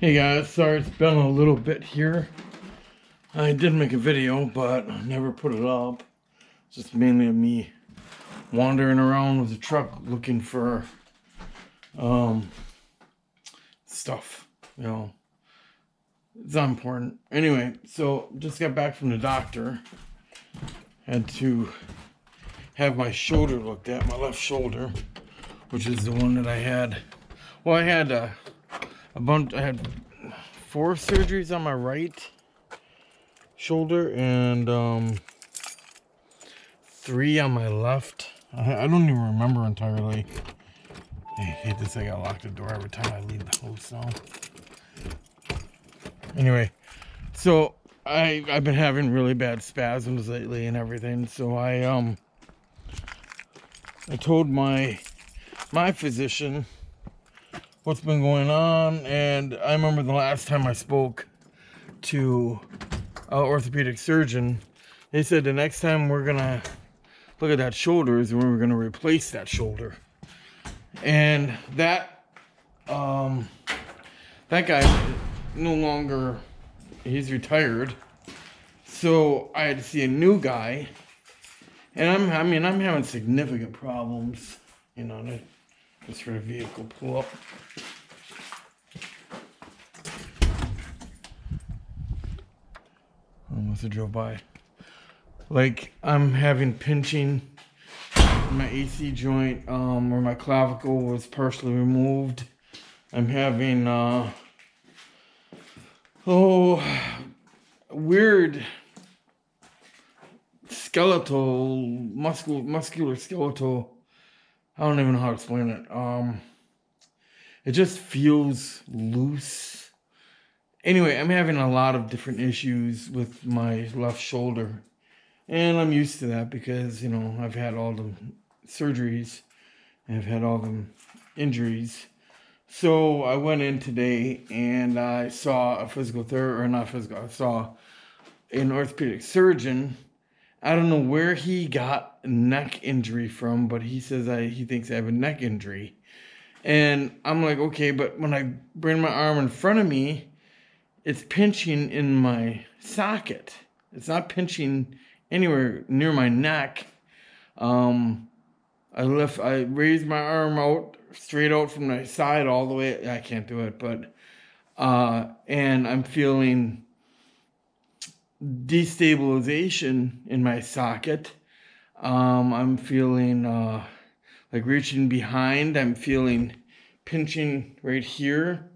Hey guys, sorry it's been a little bit here. I did make a video, but I never put it up. It's just mainly me wandering around with the truck looking for stuff, you know. It's not important. Anyway, so just got back from the doctor. Had to have my shoulder looked at, my left shoulder, which is the one that I had. Well, I had I had 4 surgeries on my right shoulder and 3 on my left. I don't even remember entirely. I hate this. I gotta lock the door every time I leave the house now. Anyway, so I've been having really bad spasms lately and everything. So I told my physician what's been going on, and I remember the last time I spoke to an orthopedic surgeon, they said the next time we're gonna look at that shoulder is when we're gonna replace that shoulder. And that guy no longer, he's retired, so I had to see a new guy, and I'm having significant problems, you know. Just for the vehicle pull up. Almost drove by. Like, I'm having pinching in my AC joint, where my clavicle was partially removed. I'm having weird muscular skeletal. I don't even know how to explain it. It just feels loose. Anyway, I'm having a lot of different issues with my left shoulder. And I'm used to that because, you know, I've had all the surgeries and I've had all the injuries. So I went in today and I saw I saw an orthopedic surgeon. I don't know where he got a neck injury from, but he says he thinks I have a neck injury. And I'm like, okay, but when I bring my arm in front of me, it's pinching in my socket. It's not pinching anywhere near my neck. I raised my arm out, straight out from the side all the way. I can't do it, but, and I'm feeling destabilization in my socket. I'm feeling like reaching behind. I'm feeling pinching right here.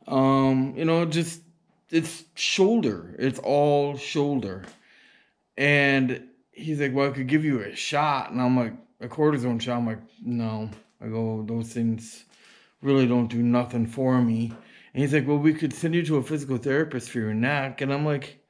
You know, just it's shoulder. It's all shoulder. And he's like, well, I could give you a shot. And I'm like, a cortisone shot. I'm like, no. I go, those things really don't do nothing for me. And he's like, well, we could send you to a physical therapist for your neck. And I'm like,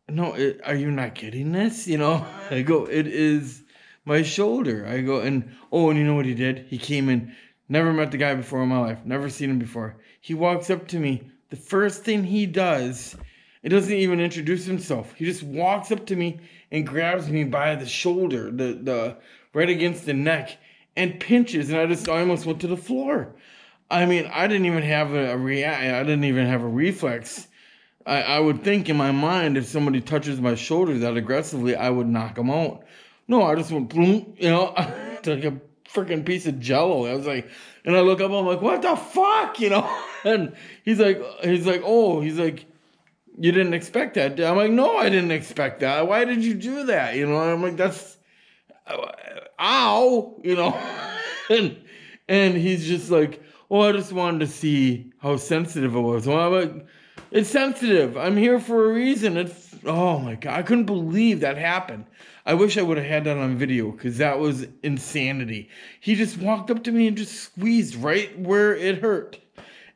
no, are you not getting this? You know, I go, it is my shoulder. I go, and you know what he did? He came in, never met the guy before in my life, never seen him before. He walks up to me. The first thing he does, it doesn't even introduce himself. He just walks up to me and grabs me by the shoulder, the right against the neck, and pinches, and I almost went to the floor. I mean, I didn't even have a reflex. I would think in my mind, if somebody touches my shoulder that aggressively, I would knock them out. No, I just went boom, you know, like a freaking piece of jello. I was like, and I look up, I'm like, what the fuck, you know? And he's like, you didn't expect that. I'm like, no, I didn't expect that. Why did you do that? You know, and I'm like, that's, ow, you know? and he's just like, I just wanted to see how sensitive it was. Well, I'm like, it's sensitive. I'm here for a reason. Oh my God. I couldn't believe that happened. I wish I would have had that on video because that was insanity. He just walked up to me and just squeezed right where it hurt.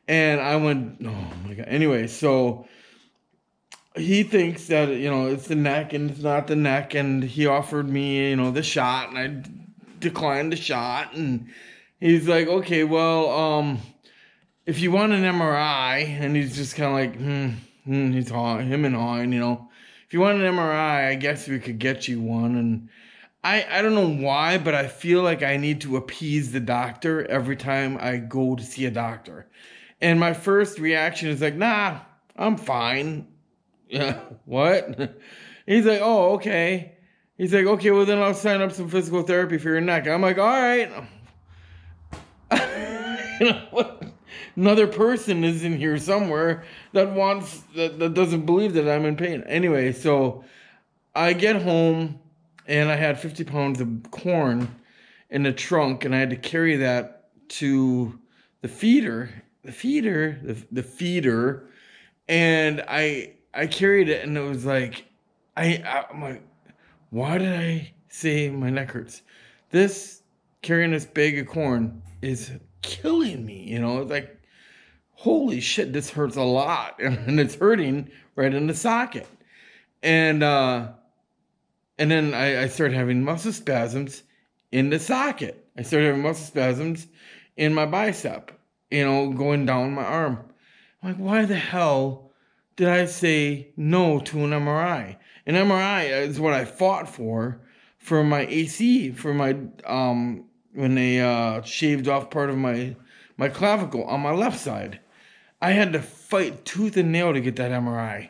And I went, oh my God. Anyway, so he thinks that, you know, it's the neck and it's not the neck. And he offered me, you know, the shot, and I declined the shot. And he's like, okay, well, if you want an MRI, and he's just kind of like, he's him and hawing, you know. If you want an MRI, I guess we could get you one. And I don't know why, but I feel like I need to appease the doctor every time I go to see a doctor. And my first reaction is like, nah, I'm fine. Yeah, what? He's like, oh, okay. He's like, okay, well, then I'll sign up some physical therapy for your neck. I'm like, all right. What? Another person is in here somewhere that doesn't believe that I'm in pain. Anyway, so I get home and I had 50 pounds of corn in the trunk, and I had to carry that to the feeder, the feeder, and I carried it, and it was like, I'm like, why did I say my neck hurts? This carrying this bag of corn is killing me, It's like, holy shit, this hurts a lot, and it's hurting right in the socket, and then I started having muscle spasms in the socket. I started having muscle spasms in my bicep, going down my arm. I'm like, why the hell did I say no to an MRI? An MRI is what I fought for my AC, for my when they shaved off part of my clavicle on my left side. I had to fight tooth and nail to get that MRI.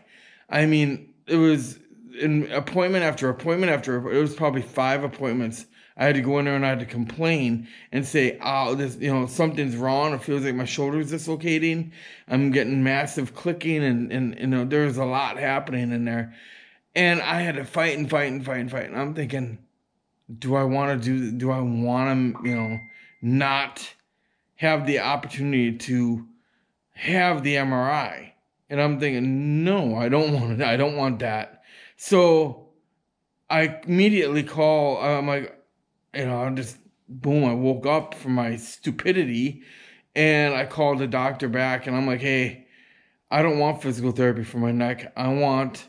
I mean, it was an appointment after appointment after, it was probably 5 appointments. I had to go in there and I had to complain and say, oh, this, something's wrong. It feels like my shoulder's dislocating. I'm getting massive clicking and there's a lot happening in there. And I had to fight and fight and fight and fight. And I'm thinking, do I want to, not have the opportunity to have the MRI? And I'm thinking, no, I don't want it. I don't want that. So I immediately call, I'm like, I'm just, boom, I woke up from my stupidity and I called the doctor back and I'm like, hey, I don't want physical therapy for my neck. I want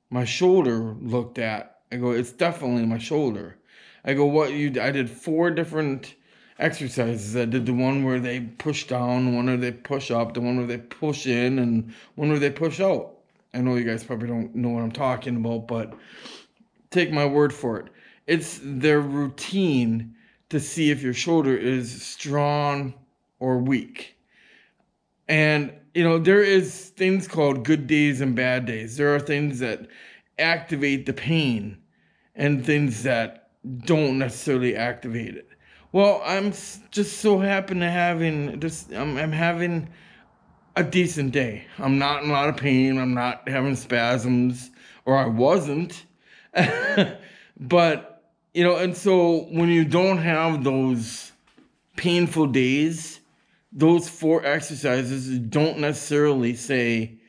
my shoulder looked at. I go, it's definitely my shoulder. I go, I did 4 different exercises. I did the one where they push down, the one where they push up, the one where they push in, and one where they push out. I know you guys probably don't know what I'm talking about, but take my word for it. It's their routine to see if your shoulder is strong or weak. And, there is things called good days and bad days. There are things that activate the pain and things that don't necessarily activate it. Well, I'm just so happen to I'm having a decent day. I'm not in a lot of pain. I'm not having spasms, or I wasn't. But, and so when you don't have those painful days, those 4 exercises don't necessarily say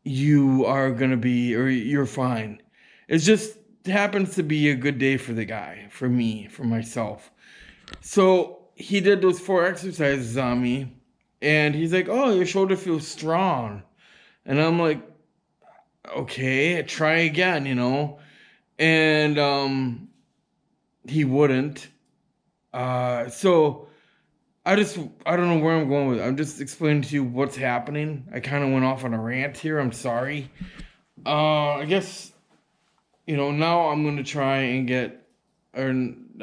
you are going to be, or you're fine. It just happens to be a good day for the guy, for me, for myself. So he did those 4 exercises on me, and he's like, oh, your shoulder feels strong. And I'm like, okay, try again, And he wouldn't. So I don't know where I'm going with it. I'm just explaining to you what's happening. I kind of went off on a rant here. I'm sorry. I guess, now I'm going to try and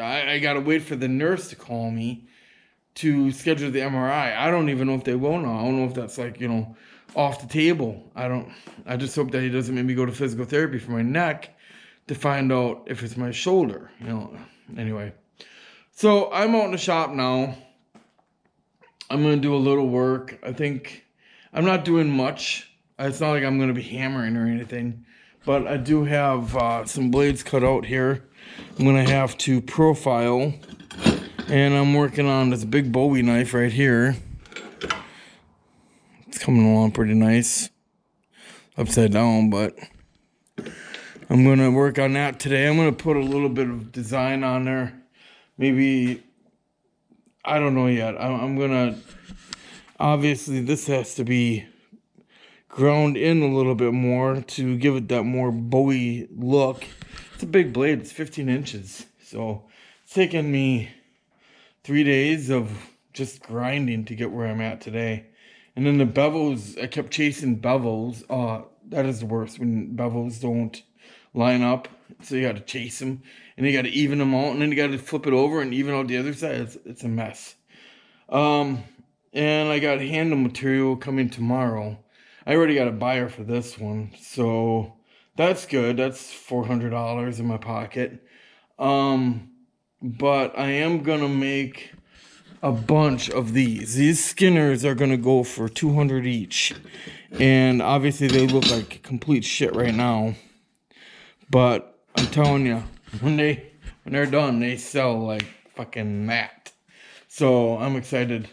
I got to wait for the nurse to call me to schedule the MRI. I don't even know if they will now. I don't know if that's off the table. I just hope that he doesn't make me go to physical therapy for my neck to find out if it's my shoulder, Anyway. So I'm out in the shop now. I'm going to do a little work. I think I'm not doing much. It's not like I'm going to be hammering or anything. But I do have some blades cut out here. I'm going to have to profile. And I'm working on this big Bowie knife right here. It's coming along pretty nice. Upside down, but I'm going to work on that today. I'm going to put a little bit of design on there. Maybe, I don't know yet. I'm going to, obviously this has to be ground in a little bit more to give it that more Bowie look. It's a big blade. It's 15 inches. So it's taken me 3 days of just grinding to get where I'm at today. And then the bevels, I kept chasing bevels. That is the worst, when bevels don't line up. So you got to chase them, and you got to even them out, and then you got to flip it over and even out the other side. It's a mess. And I got handle material coming tomorrow. I already got a buyer for this one, so that's good. That's $400 in my pocket. But I am gonna make a bunch of these. These skinners are gonna go for 200 each. And obviously they look like complete shit right now. But I'm telling you, when they're done, they sell like fucking that. So I'm excited.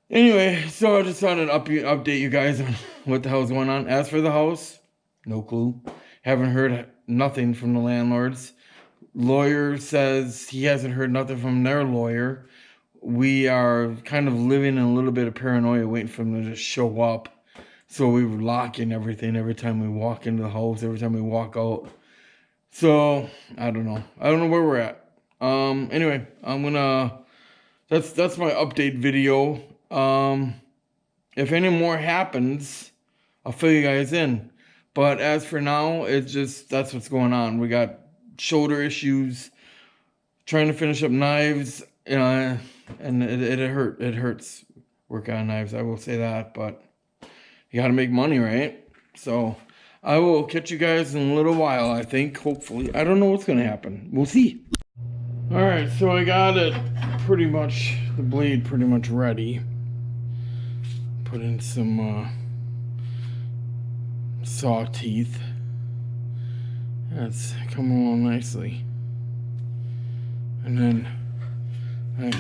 Anyway, so I just wanted to update you guys on what the hell's going on. As for the house, no clue. Haven't heard nothing from the landlords. Lawyer says he hasn't heard nothing from their lawyer. We are kind of living in a little bit of paranoia, waiting for them to just show up. So we were locking everything every time we walk into the house, every time we walk out. So I don't know. I don't know where we're at. Anyway, I'm gonna. That's my update video. If any more happens, I'll fill you guys in. But as for now, it's just, that's what's going on. We got shoulder issues, trying to finish up knives, and it hurts working on knives. I will say that, but you got to make money, right? So I will catch you guys in a little while, I think, hopefully. I don't know what's going to happen. We'll see. All right, so I got it pretty much, the blade pretty much ready. Put in some saw teeth. That's coming along nicely. And then I'm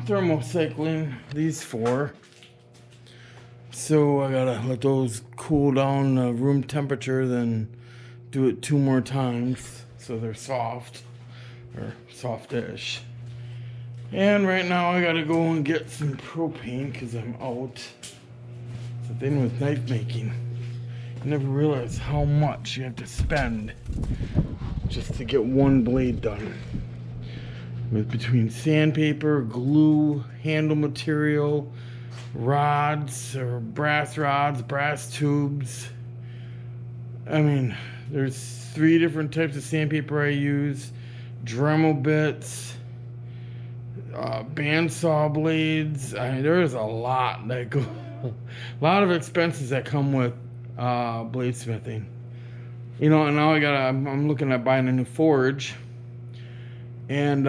thermocycling these 4. So I gotta let those cool down to room temperature, then do it 2 more times so they're soft, or softish. And right now I gotta go and get some propane because I'm out. It's the thing with knife making. You never realize how much you have to spend just to get one blade done. With between sandpaper, glue, handle material, rods or brass rods, brass tubes. I mean, there's 3 different types of sandpaper I use. Dremel bits, bandsaw blades. I mean, there is a lot that go, a lot of expenses that come with bladesmithing. You know, and now I'm looking at buying a new forge, and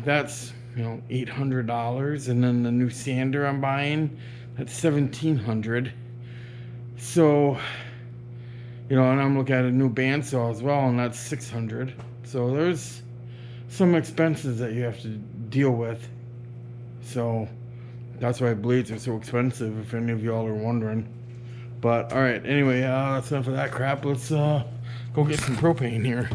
that's, you know, $800, and then the new sander I'm buying, that's $1,700. So, you know, and I'm looking at a new bandsaw as well, and that's $600. So there's some expenses that you have to deal with. So that's why blades are so expensive, if any of y'all are wondering. But all right, anyway, that's enough of that crap. Let's go get some propane here.